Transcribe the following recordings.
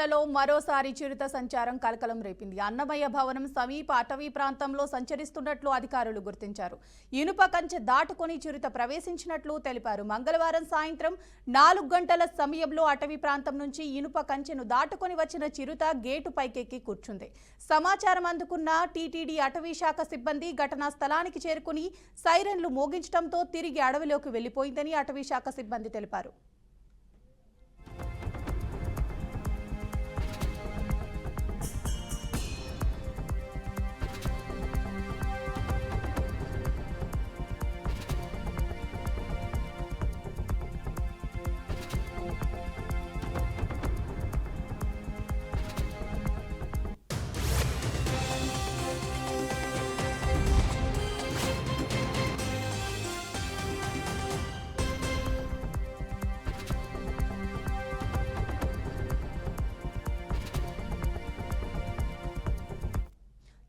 తిరుమలలో మరోసారి చిరుత సంచారం కలకలం రేపింది. అన్నమయ్య భవనం సమీప అటవీ ప్రాంతంలో సంచరిస్తున్నట్లు అధికారులు గుర్తించారు. ఇనుప కంచె దాటుకొని చిరుత ప్రవేశించినట్లు తెలిపారు. మంగళవారం సాయంత్రం 4 గంటల సమయంలో అటవీ ప్రాంతం నుంచి ఇనుప కంచెను దాటుకొని వచ్చిన చిరుత గేటు పైకెక్కి కూర్చుంది. సమాచారం అందుకున్న టీటీడీ అటవీ శాఖ సిబ్బంది ఘటనా స్థలానికి చేరుకుని సైరన్లు మోగించడంతో తిరిగి అడవిలోకి వెళ్లిపోయిందని అటవీ శాఖ సిబ్బంది తెలిపారు.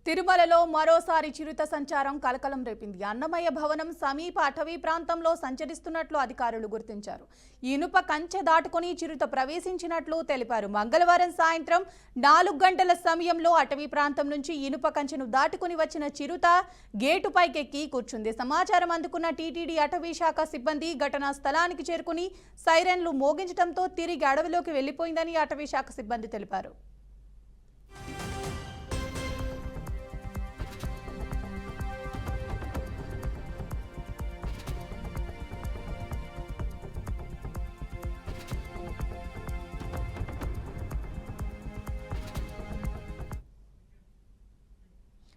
తిరుమలలో మరోసారి చిరుత సంచారం కలకలం రేపింది. అన్నమయ్య భవనం సమీప అటవీ ప్రాంతంలో సంచరిస్తున్నట్లు అధికారులు గుర్తించారు. ఇనుప కంచె దాటుకుని చిరుత ప్రవేశించినట్లు తెలిపారు. మంగళవారం సాయంత్రం 4 గంటల సమయంలో అటవీ ప్రాంతం నుంచి ఇనుప కంచెను దాటుకుని వచ్చిన చిరుత గేటు పైకెక్కి కూర్చుంది. సమాచారం అందుకున్న టీటీడీ అటవీ శాఖ సిబ్బంది ఘటనా స్థలానికి చేరుకుని సైరన్లు మోగించడంతో తిరిగి అడవిలోకి వెళ్లిపోయిందని అటవీ శాఖ సిబ్బంది తెలిపారు.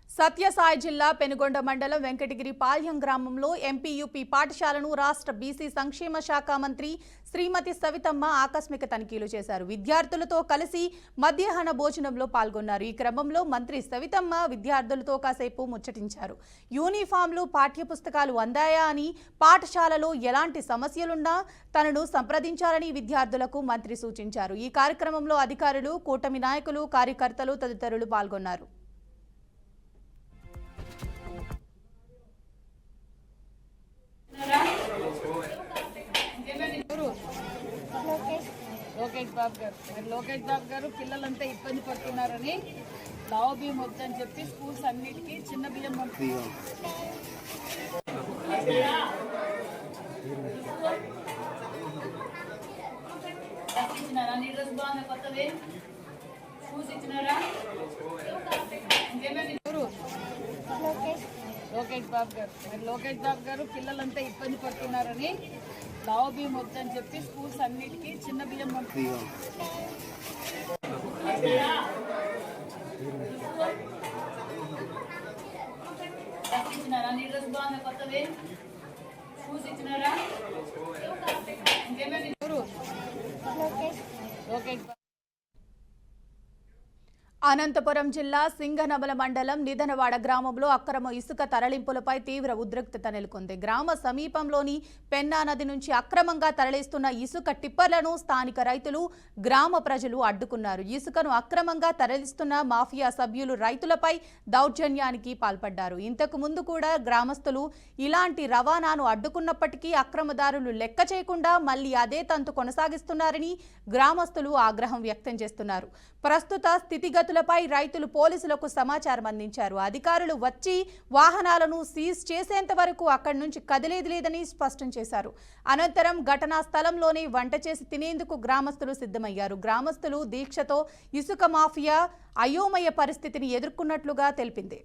సత్యసాయి జిల్లా పెనుగొండ మండలం వెంకటగిరి పాల్యం గ్రామంలో ఎంపీయూపీ పాఠశాలను రాష్ట్ర బీసీ సంక్షేమ శాఖ మంత్రి శ్రీమతి సవితమ్మ ఆకస్మిక తనిఖీలు చేశారు. విద్యార్థులతో కలిసి మధ్యాహ్న భోజనంలో పాల్గొన్నారు. ఈ క్రమంలో మంత్రి సవితమ్మ విద్యార్థులతో కాసేపు ముచ్చటించారు. యూనిఫామ్లు, పాఠ్యపుస్తకాలు అందాయా అని, పాఠశాలలో ఎలాంటి సమస్యలున్నా తనను సంప్రదించాలని విద్యార్థులకు మంత్రి సూచించారు. ఈ కార్యక్రమంలో అధికారులు, కూటమి నాయకులు, కార్యకర్తలు తదితరులు పాల్గొన్నారు. లోకేష్ బాబు గారు పిల్లలంతా ఇబ్బంది పడుతున్నారని లావు బియ్యం వద్దని చెప్పి స్కూల్స్ అన్నిటికీ చిన్న బియ్యం ఇచ్చినారా? నీ డ్రెస్ బాగుంది, కొత్తవి షూస్ ఇచ్చినారా? లోకేష్ బాబు గారు పిల్లలంతా ఇబ్బంది పడుతున్నారని లావు బియ్యం వద్దని చెప్పి స్కూల్స్ అన్నిటికీ చిన్న బియ్యం ఇచ్చినారా? నీ డ్రెస్ బాగుంది, కొత్తవి షూస్ ఇచ్చినారా? అనంతపురం జిల్లా సింగనమల మండలం నిధనవాడ గ్రామంలో అక్రమ ఇసుక తరలింపులపై తీవ్ర ఉద్రిక్తత నెలకొంది. గ్రామ సమీపంలోని పెన్నా నది నుంచి అక్రమంగా తరలిస్తున్న ఇసుక టిప్పర్లను స్థానిక రైతులు, గ్రామ ప్రజలు అడ్డుకున్నారు. ఇసుకను అక్రమంగా తరలిస్తున్న మాఫియా సభ్యులు రైతులపై దౌర్జన్యానికి పాల్పడ్డారు. ఇంతకు ముందు కూడా గ్రామస్తులు ఇలాంటి రవాణాను అడ్డుకున్నప్పటికీ అక్రమదారులు లెక్క చేయకుండా మళ్లీ అదే తంతు కొనసాగిస్తున్నారని గ్రామస్తులు ఆగ్రహం వ్యక్తం చేస్తున్నారు. ప్రస్తుత స్థితిగతులపై రైతులు పోలీసులకు సమాచారం అందించారు. అధికారులు వచ్చి వాహనాలను సీజ్ చేసేంత వరకు అక్కడి నుంచి కదిలేది లేదని స్పష్టం చేశారు. అనంతరం ఘటనా స్థలంలోనే వంట చేసి తినేందుకు గ్రామస్తులు సిద్ధమయ్యారు. గ్రామస్తులు దీక్షతో ఇసుక మాఫియా అయోమయ పరిస్థితిని ఎదుర్కొన్నట్లుగా తెలిపింది.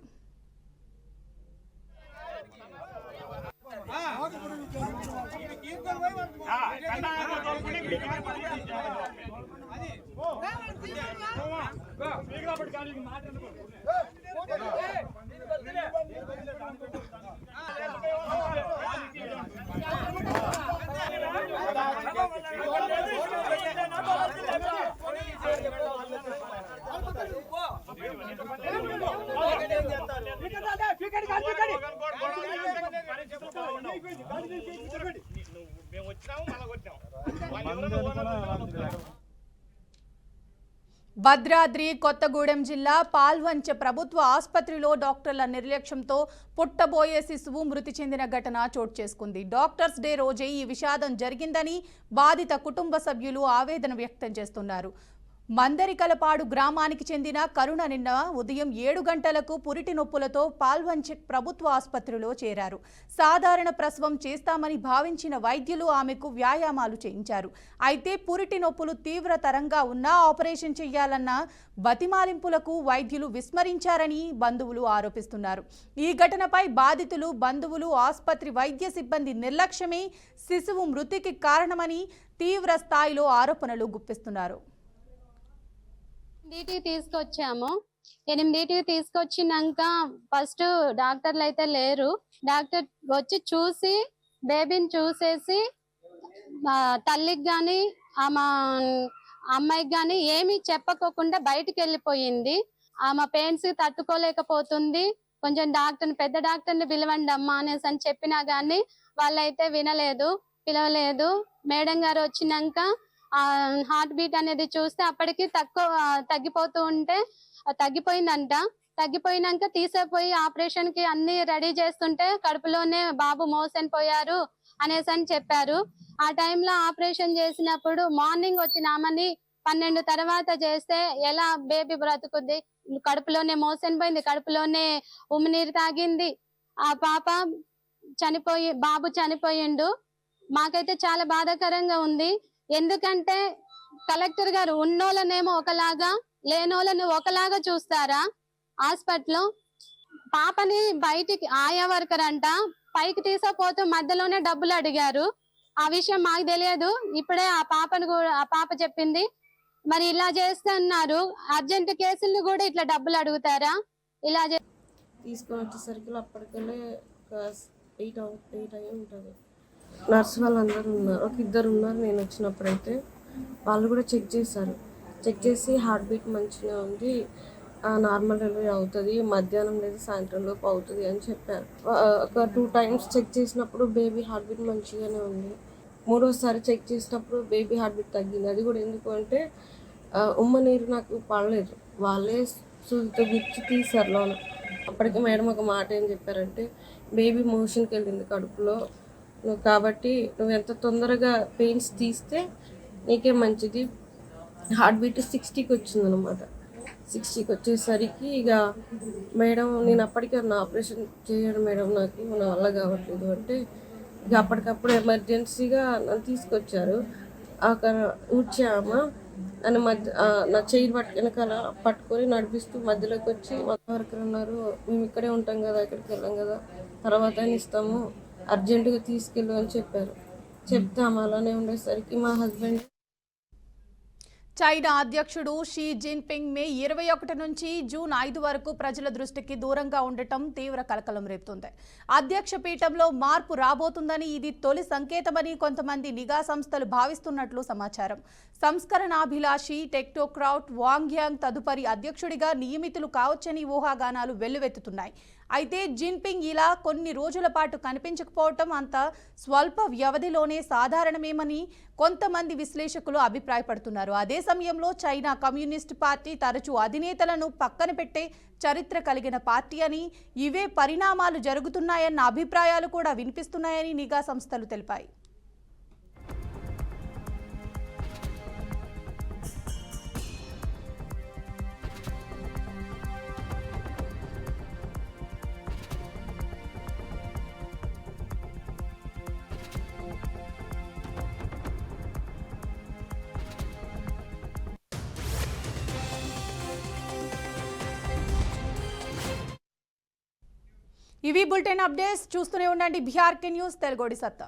భద్రాద్రి కొత్తగూడెం జిల్లా పాల్వంచ ప్రభుత్వ ఆసుపత్రిలో డాక్టర్ల నిర్లక్ష్యంతో పుట్టబోయే శిశువు మృతి చెందిన ఘటన చోటు చేసుకుంది. డాక్టర్స్ డే రోజే ఈ విషాదం జరిగిందని బాధిత కుటుంబ సభ్యులు ఆవేదన వ్యక్తం చేస్తున్నారు. మందరికలపాడు గ్రామానికి చెందిన కరుణ నిన్న ఉదయం 7 గంటలకు పురిటి నొప్పులతో పాల్వంచ్ ప్రభుత్వ ఆసుపత్రిలో చేరారు. సాధారణ ప్రసవం చేస్తామని భావించిన వైద్యులు ఆమెకు వ్యాయామాలు చేయించారు. అయితే పురిటి నొప్పులు తీవ్రతరంగా ఉన్నా ఆపరేషన్ చేయాలన్న బతిమాలింపులకు వైద్యులు విస్మరించారని బంధువులు ఆరోపిస్తున్నారు. ఈ ఘటనపై బాధితులు, బంధువులు, ఆసుపత్రి వైద్య సిబ్బంది నిర్లక్ష్యమే శిశువు మృతికి కారణమని తీవ్ర స్థాయిలో ఆరోపణలు గుప్పిస్తున్నారు. 8కి తీసుకొచ్చాము. 8కి తీసుకొచ్చినాక ఫస్ట్ డాక్టర్లు అయితే లేరు. డాక్టర్ వచ్చి చూసి బేబీని చూసేసి తల్లికి కానీ ఆమె అమ్మాయికి కానీ ఏమీ చెప్పకోకుండా బయటికి వెళ్ళిపోయింది. ఆమె పెయిన్స్ తట్టుకోలేకపోతుంది. కొంచెం పెద్ద డాక్టర్ని పిలవండి అమ్మా అనేసి అని చెప్పినా కానీ వాళ్ళైతే పిలవలేదు. మేడం గారు వచ్చినాక హార్ట్ బీట్ అనేది చూస్తే అప్పటికి తగ్గిపోయిందంట. తగ్గిపోయినాక తీసేపోయి ఆపరేషన్ కి అన్ని రెడీ చేస్తుంటే కడుపులోనే బాబు మోషన్ పోయారు అనేసి అని చెప్పారు. ఆ టైంలో ఆపరేషన్ చేసినప్పుడు మార్నింగ్ వచ్చిన ఆమెని 12 తర్వాత చేస్తే ఎలా బేబీ బ్రతుకుద్ది? కడుపులోనే మోషన్ పోయింది, కడుపులోనే ఉమ్మినీరు తాగింది. ఆ పాప బాబు చనిపోయిండు. మాకైతే చాలా బాధాకరంగా ఉంది. ఎందుకంటే కలెక్టర్ గారు ఉన్నోళ్ళనేమో ఒకలాగా, లేనోళ్ళని ఒకలాగా చూస్తారా? హాస్పిటల్లో పాపని బయటికి ఆయా వర్కర్ అంట పైకి తీసుకుపోతూ మధ్యలోనే డబ్బులు అడిగారు. ఆ విషయం మాకు తెలియదు. ఇప్పుడే ఆ పాప చెప్పింది. మరి ఇలా చేస్తున్నారు. అర్జెంట్ కేసులు కూడా ఇట్లా డబ్బులు అడుగుతారా? ఇలా తీసుకొని వచ్చేసరికి అప్పటికెళ్ళే 8 అయ్యి ఉంటుంది. నర్సు వాళ్ళందరూ ఉన్నారు, ఒక 2 ఉన్నారు. నేను వచ్చినప్పుడైతే వాళ్ళు కూడా చెక్ చేశారు. చెక్ చేసి హార్ట్ బీట్ మంచిగా ఉంది, నార్మల్ డెలివరీ అవుతుంది, మధ్యాహ్నం లేదా సాయంత్రం లోపు అవుతుంది అని చెప్పారు. ఒక 2 టైమ్స్ చెక్ చేసినప్పుడు బేబీ హార్ట్ బీట్ మంచిగానే ఉంది. 3వసారి చెక్ చేసినప్పుడు బేబీ హార్ట్ బీట్ తగ్గింది. అది కూడా ఎందుకు అంటే ఉమ్మ నీరు నాకు పడలేదు, వాళ్ళే సూదితో గుచ్చి తీశారు లోన. అప్పటికి మేడం ఒక మాట ఏం చెప్పారంటే, బేబీ మోషన్కి వెళ్ళింది కడుపులో, కాబట్టి నువ్వు ఎంత తొందరగా పెయిన్స్ తీస్తే నీకే మంచిది. హార్ట్ బీట్ 60కి వచ్చిందనమాట. 60కి వచ్చేసరికి ఇక మేడం, నేను అప్పటికే నా ఆపరేషన్ చేయడం మేడం, నా వల్ల కావట్లేదు అంటే ఇక అప్పటికప్పుడు ఎమర్జెన్సీగా నన్ను తీసుకొచ్చారు. అక్కడ ఊడ్చామా నన్ను నా చెయ్యి వెనకాల పట్టుకొని నడిపిస్తూ మధ్యలోకి వచ్చి వరకు అన్నారు, మేము ఇక్కడే ఉంటాం కదా, ఇక్కడికి వెళ్ళాం కదా, తర్వాత ఇస్తాము, అర్జెంటుగా తీసుకెళ్ళు అని చెప్పారు. చెప్తాము. అలానే ఉండేసరికి మా హస్బెండ్ చైనా అధ్యక్షుడు షీ జిన్పింగ్ మే 21 నుంచి జూన్ 5 వరకు ప్రజల దృష్టికి దూరంగా ఉండటం తీవ్ర కలకలం రేపుతుంది. అధ్యక్ష పీఠంలో మార్పు రాబోతుందని, ఇది తొలి సంకేతమని కొంతమంది నిఘా సంస్థలు భావిస్తున్నట్లు సమాచారం. సంస్కరణాభిలాషి టెక్నోక్రాట్ వాంగ్ యాంగ్ తదుపరి అధ్యక్షుడిగా నియమితులు కావచ్చని ఊహాగానాలు వెల్లువెత్తుతున్నాయి. అయితే జిన్పింగ్ ఇలా కొన్ని రోజుల పాటు కనిపించకపోవటం అంత స్వల్ప వ్యవధిలోనే సాధారణమేమని కొంతమంది విశ్లేషకులు అభిప్రాయపడుతున్నారు. అదే సమయంలో చైనా కమ్యూనిస్ట్ పార్టీ తరచూ అధినేతలను పక్కన పెట్టే చరిత్ర కలిగిన పార్టీ అని, ఇవే పరిణామాలు జరుగుతున్నాయన్న అభిప్రాయాలు కూడా వినిపిస్తున్నాయని నిఘా సంస్థలు తెలిపాయి. ఇవి బులెటిన్ అప్డేట్స్. చూస్తూనే ఉండండి బీఆర్కే న్యూస్, తెలుగోడి సత్తా.